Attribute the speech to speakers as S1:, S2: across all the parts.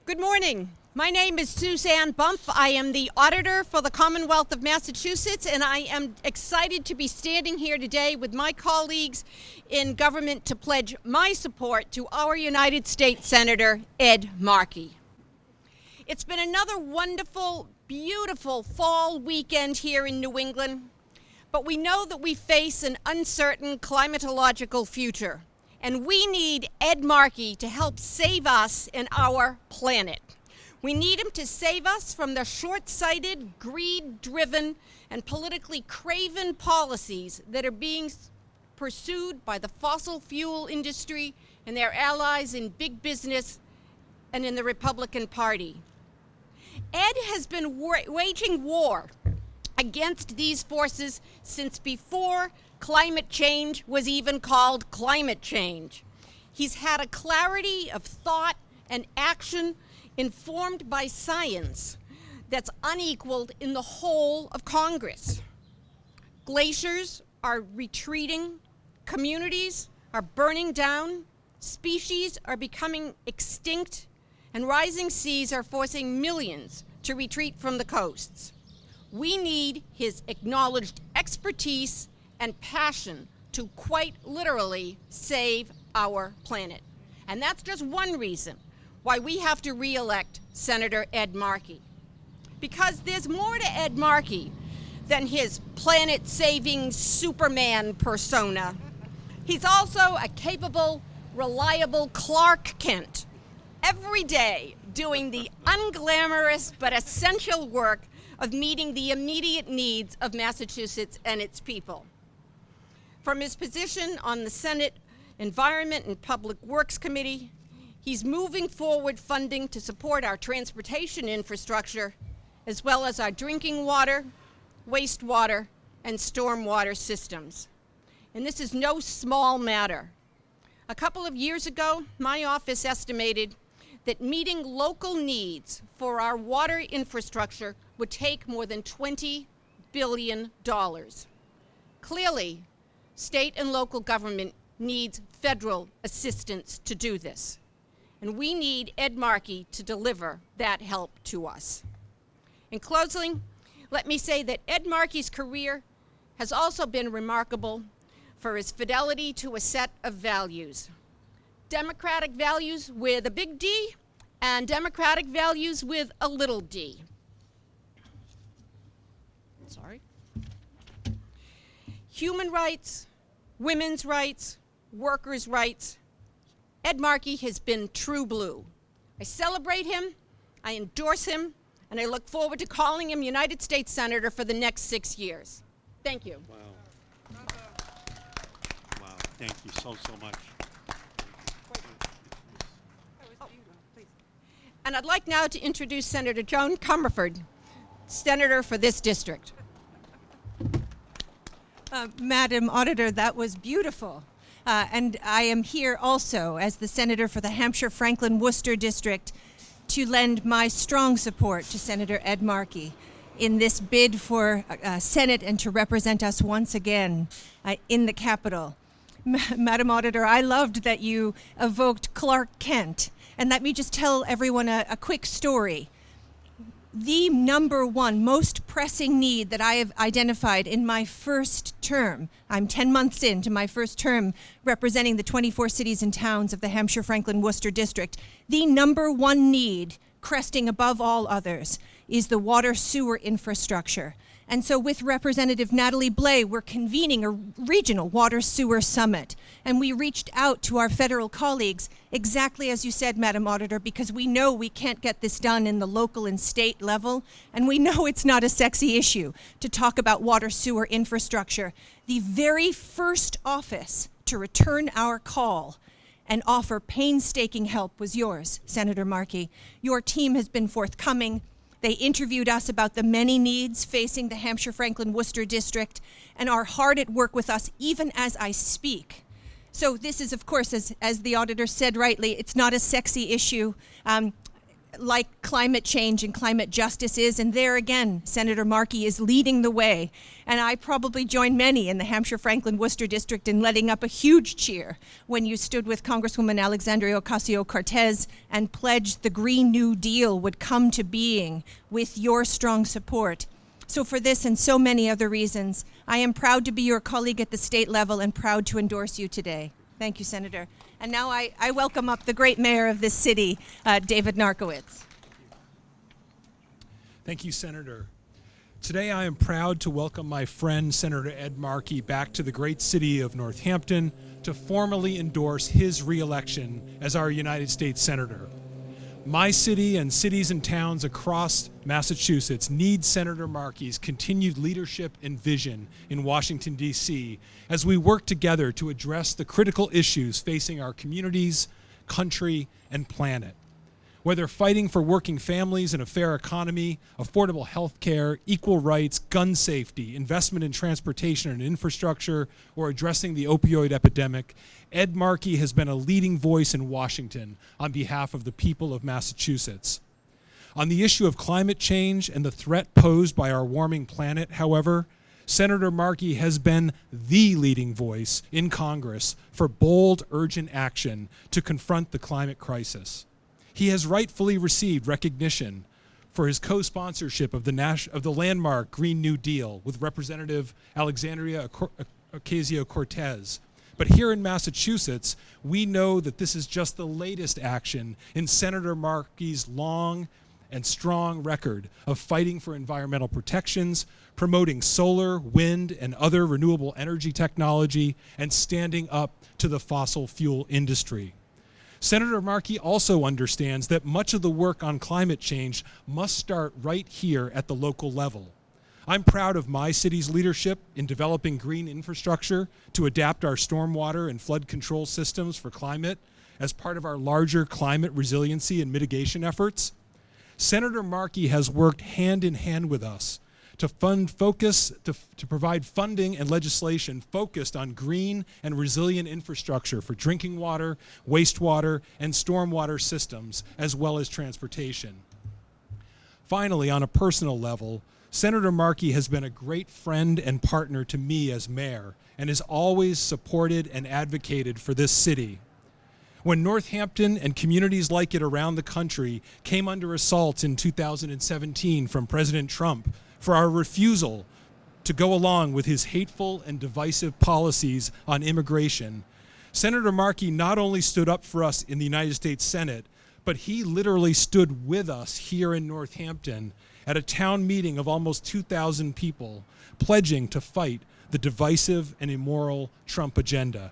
S1: Good morning. My name is Suzanne Bump. I am the Auditor for the Commonwealth of Massachusetts, and I am excited to be standing here today with my colleagues in government to pledge my support to our United States Senator, Ed Markey. It's been another wonderful, beautiful fall weekend here in New England, but we know that we face an uncertain climatological future. And we need Ed Markey to help save us and our planet. We need him to save us from the short-sighted, greed-driven, and politically craven policies that are being pursued by the fossil fuel industry and their allies in big business and in the Republican Party. Ed has been waging war against these forces since before climate change was even called climate change. He's had a clarity of thought and action informed by science that's unequaled in the whole of Congress. Glaciers are retreating, communities are burning down, species are becoming extinct, and rising seas are forcing millions to retreat from the coasts. We need his acknowledged expertise and passion to quite literally save our planet. And that's just one reason why we have to re-elect Senator Ed Markey. Because there's more to Ed Markey than his planet-saving Superman persona. He's also a capable, reliable Clark Kent, every day doing the unglamorous but essential work of meeting the immediate needs of Massachusetts and its people. From his position on the Senate Environment and Public Works Committee, he's moving forward funding to support our transportation infrastructure, as well as our drinking water, wastewater, and stormwater systems. And this is no small matter. A couple of years ago, my office estimated that meeting local needs for our water infrastructure would take more than $20 billion. Clearly, state and local government needs federal assistance to do this. And we need Ed Markey to deliver that help to us. In closing, let me say that Ed Markey's career has also been remarkable for his fidelity to a set of values. Democratic values with a big D and democratic values with a little d. Sorry. Human rights, women's rights, workers' rights. Ed Markey has been true blue. I celebrate him, I endorse him, and I look forward to calling him United States Senator for the next 6 years. Thank you.
S2: Wow. Wow, thank you so much.
S1: And I'd like now to introduce Senator Joan Comerford, Senator for this district.
S3: Madam Auditor, that was beautiful. And I am here also as the Senator for the Hampshire-Franklin-Worcester District to lend my strong support to Senator Ed Markey in this bid for Senate and to represent us once again in the Capitol. Madam Auditor, I loved that you evoked Clark Kent. And let me just tell everyone a quick story. The number one most pressing need that I have identified in my first term, I'm 10 months into my first term representing the 24 cities and towns of the Hampshire-Franklin-Worcester District, the number one need, cresting above all others, is the water sewer infrastructure. And so with Representative Natalie Blais, we're convening a regional water sewer summit. And we reached out to our federal colleagues, exactly as you said, Madam Auditor, because we know we can't get this done in the local and state level. And we know it's not a sexy issue to talk about water sewer infrastructure. The very first office to return our call and offer painstaking help was yours, Senator Markey. Your team has been forthcoming. They interviewed us about the many needs facing the Hampshire-Franklin-Worcester District and are hard at work with us even as I speak. So this is, of course, as the auditor said rightly, it's not a sexy issue. like climate change and climate justice is, and there again, Senator Markey is leading the way. And I probably joined many in the Hampshire-Franklin-Worcester district in letting up a huge cheer when you stood with Congresswoman Alexandria Ocasio-Cortez and pledged the Green New Deal would come to being with your strong support. So for this and so many other reasons, I am proud to be your colleague at the state level and proud to endorse you today. Thank you, Senator. And now I welcome up the great mayor of this city, David Narkewicz.
S4: Thank you, Senator. Today I am proud to welcome my friend, Senator Ed Markey, back to the great city of Northampton to formally endorse his re-election as our United States Senator. My city and cities and towns across Massachusetts need Senator Markey's continued leadership and vision in Washington, D.C. as we work together to address the critical issues facing our communities, country, and planet. Whether fighting for working families and a fair economy, affordable health care, equal rights, gun safety, investment in transportation and infrastructure, or addressing the opioid epidemic, Ed Markey has been a leading voice in Washington on behalf of the people of Massachusetts. On the issue of climate change and the threat posed by our warming planet, however, Senator Markey has been the leading voice in Congress for bold, urgent action to confront the climate crisis. He has rightfully received recognition for his co-sponsorship of the landmark Green New Deal with Representative Alexandria Ocasio-Cortez. But here in Massachusetts, we know that this is just the latest action in Senator Markey's long and strong record of fighting for environmental protections, promoting solar, wind, and other renewable energy technology, and standing up to the fossil fuel industry. Senator Markey also understands that much of the work on climate change must start right here at the local level. I'm proud of my city's leadership in developing green infrastructure to adapt our stormwater and flood control systems for climate as part of our larger climate resiliency and mitigation efforts. Senator Markey has worked hand in hand with us to provide funding and legislation focused on green and resilient infrastructure for drinking water, wastewater, and stormwater systems, as well as transportation. Finally, on a personal level, Senator Markey has been a great friend and partner to me as mayor and has always supported and advocated for this city. When Northampton and communities like it around the country came under assault in 2017 from President Trump for our refusal to go along with his hateful and divisive policies on immigration, Senator Markey not only stood up for us in the United States Senate, but he literally stood with us here in Northampton at a town meeting of almost 2,000 people, pledging to fight the divisive and immoral Trump agenda.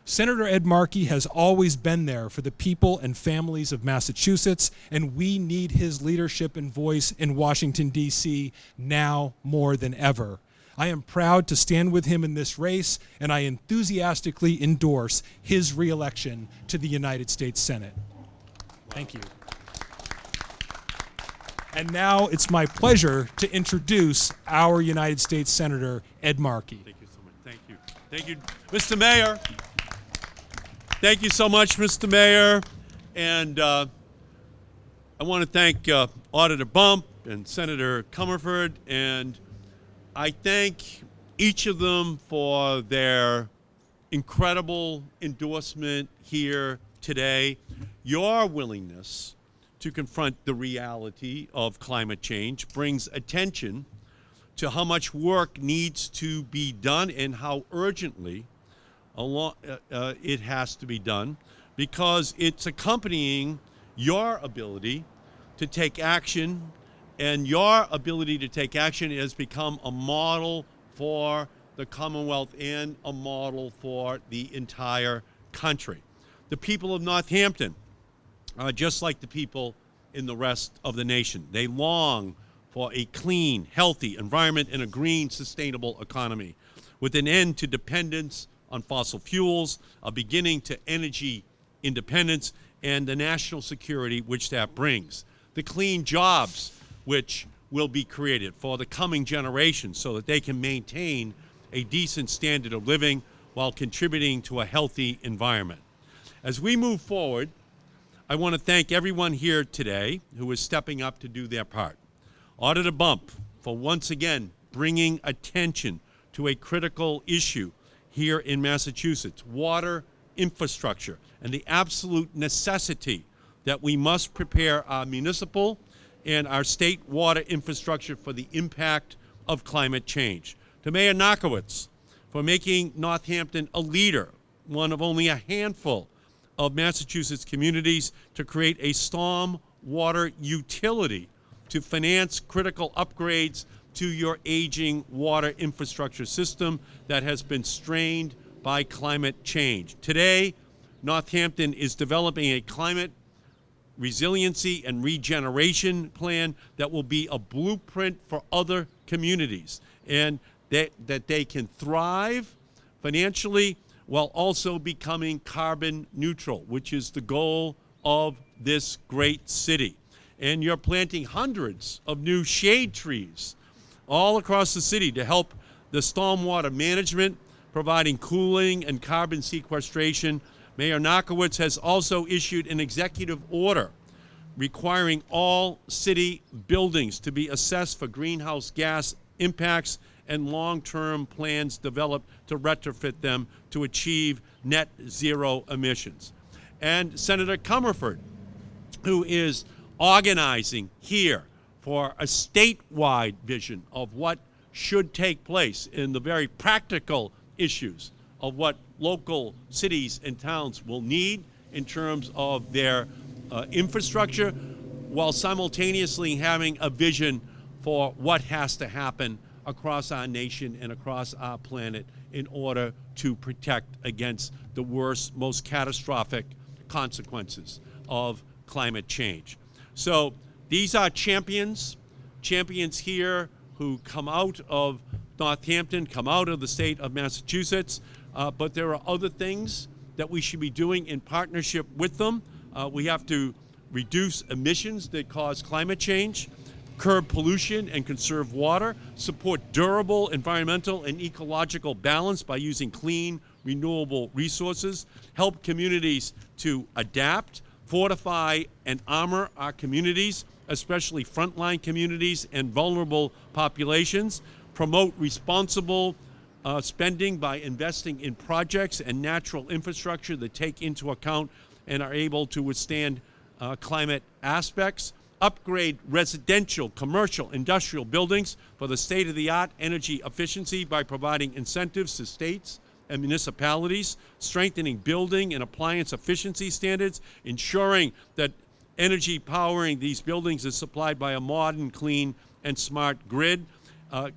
S4: Senator Ed Markey has always been there for the people and families of Massachusetts, and we need his leadership and voice in Washington, D.C. now more than ever. I am proud to stand with him in this race, and I enthusiastically endorse his re-election to the United States Senate. Thank you. And now it's my pleasure to introduce our United States Senator, Ed Markey.
S2: Thank you so much. Thank you. Thank you, Mr. Mayor. Thank you so much, Mr. Mayor. And I want to thank Auditor Bump and Senator Comerford. And I thank each of them for their incredible endorsement here today. Your willingness to confront the reality of climate change brings attention to how much work needs to be done and how urgently it has to be done, because it's accompanying your ability to take action, and your ability to take action has become a model for the Commonwealth and a model for the entire country. The people of Northampton, just like the people in the rest of the nation, they long for a clean, healthy environment and a green, sustainable economy with an end to dependence on fossil fuels, a beginning to energy independence, and the national security which that brings. The clean jobs which will be created for the coming generations so that they can maintain a decent standard of living while contributing to a healthy environment. As we move forward, I want to thank everyone here today who is stepping up to do their part. Auditor Bump for once again bringing attention to a critical issue here in Massachusetts, water infrastructure, and the absolute necessity that we must prepare our municipal and our state water infrastructure for the impact of climate change. To Mayor Narkewicz for making Northampton a leader, one of only a handful of Massachusetts communities to create a storm water utility to finance critical upgrades to your aging water infrastructure system that has been strained by climate change. Today, Northampton is developing a climate resiliency and regeneration plan that will be a blueprint for other communities, and that they can thrive financially while also becoming carbon neutral, which is the goal of this great city. And you're planting hundreds of new shade trees all across the city to help the stormwater management, providing cooling and carbon sequestration. Mayor Narkewicz has also issued an executive order requiring all city buildings to be assessed for greenhouse gas impacts and long-term plans developed to retrofit them to achieve net zero emissions. And Senator Comerford, who is organizing here for a statewide vision of what should take place in the very practical issues of what local cities and towns will need in terms of their infrastructure, while simultaneously having a vision for what has to happen across our nation and across our planet in order to protect against the worst, most catastrophic consequences of climate change. So these are champions here who come out of Northampton, come out of the state of Massachusetts, but there are other things that we should be doing in partnership with them. We have to reduce emissions that cause climate change, curb pollution and conserve water, support durable environmental and ecological balance by using clean, renewable resources, help communities to adapt, fortify and armor our communities, especially frontline communities and vulnerable populations, promote responsible spending by investing in projects and natural infrastructure that take into account and are able to withstand climate aspects, upgrade residential, commercial, industrial buildings for the state-of-the-art energy efficiency by providing incentives to states and municipalities, strengthening building and appliance efficiency standards, ensuring that energy powering these buildings is supplied by a modern, clean, and smart grid,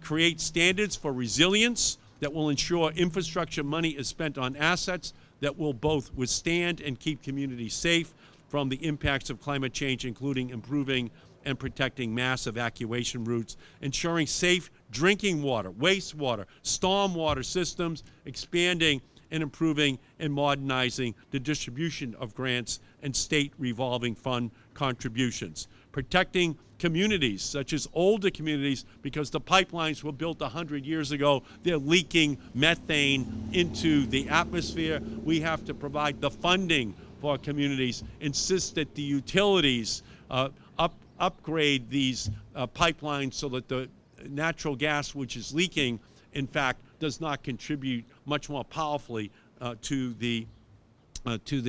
S2: create standards for resilience that will ensure infrastructure money is spent on assets that will both withstand and keep communities safe from the impacts of climate change, including improving and protecting mass evacuation routes, ensuring safe drinking water, wastewater, stormwater systems, expanding and improving and modernizing the distribution of grants and state revolving fund contributions, protecting communities such as older communities because the pipelines were built 100 years ago. They're leaking methane into the atmosphere. We have to provide the funding for our communities, insist that the utilities upgrade these pipelines so that the natural gas which is leaking, in fact, does not contribute much more powerfully to the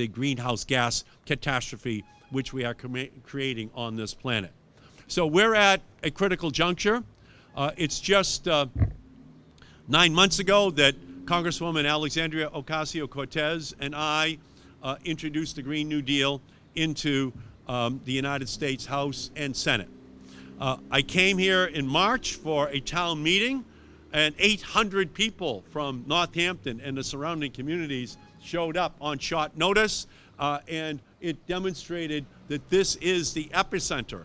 S2: greenhouse gas catastrophe which we are creating on this planet. So we're at a critical juncture. It's just 9 months ago that Congresswoman Alexandria Ocasio-Cortez and I introduced the Green New Deal into the United States House and Senate. I came here in March for a town meeting, and 800 people from Northampton and the surrounding communities showed up on short notice, and it demonstrated that this is the epicenter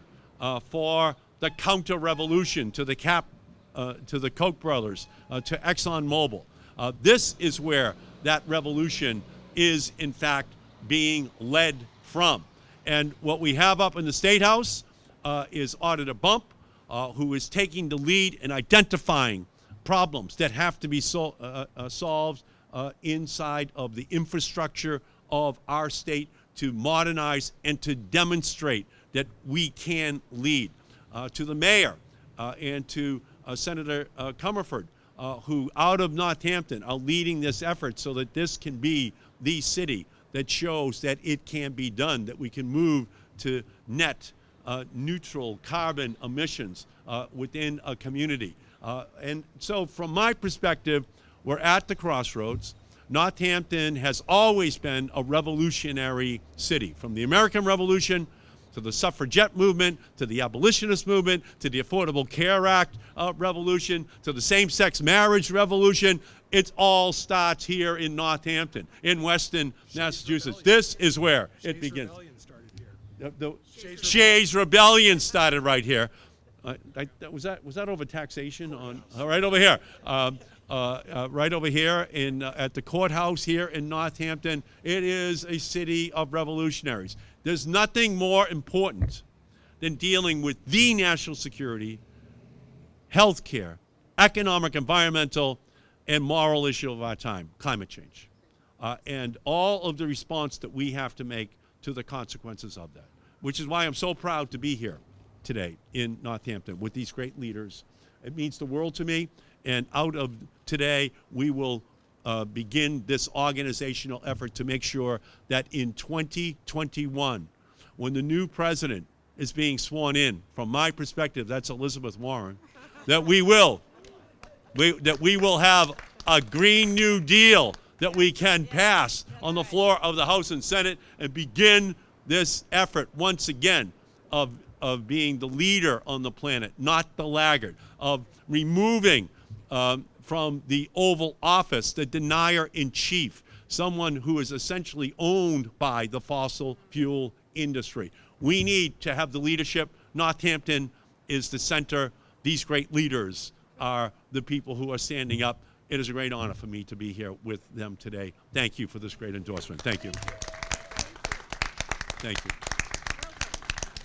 S2: for the counter-revolution to the Koch brothers, to ExxonMobil. This is where that revolution is, in fact, being led from. And what we have up in the State House is Auditor Bump, who is taking the lead in identifying problems that have to be solved inside of the infrastructure of our state to modernize and to demonstrate that we can lead. To the mayor and to Senator Comerford, who out of Northampton are leading this effort so that this can be the city that shows that it can be done, that we can move to net neutral carbon emissions within a community. And so from my perspective, we're at the crossroads. Northampton has always been a revolutionary city, from the American Revolution to the suffragette movement, to the abolitionist movement, to the Affordable Care Act revolution, to the same-sex marriage revolution. It all starts here in Northampton, in Weston, Massachusetts. This is where it begins. The Shays Rebellion started right here. Was that over taxation on right over here? Right over here at the courthouse here in Northampton. It is a city of revolutionaries. There's nothing more important than dealing with the national security, healthcare, economic, environmental, and moral issue of our time, climate change, and all of the response that we have to make to the consequences of that, which is why I'm so proud to be here today in Northampton with these great leaders. It means the world to me, and out of today, we will begin this organizational effort to make sure that in 2021, when the new president is being sworn in, from my perspective, that's Elizabeth Warren, that we will have a Green New Deal that we can pass on the floor of the House and Senate and begin this effort once again of being the leader on the planet, not the laggard, of removing from the Oval Office the denier-in-chief, someone who is essentially owned by the fossil fuel industry. We need to have the leadership. Northampton is the center. These great leaders are the people who are standing up. It is a great honor for me to be here with them today. Thank you for this great endorsement. Thank you. Thank you.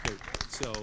S2: Okay, so.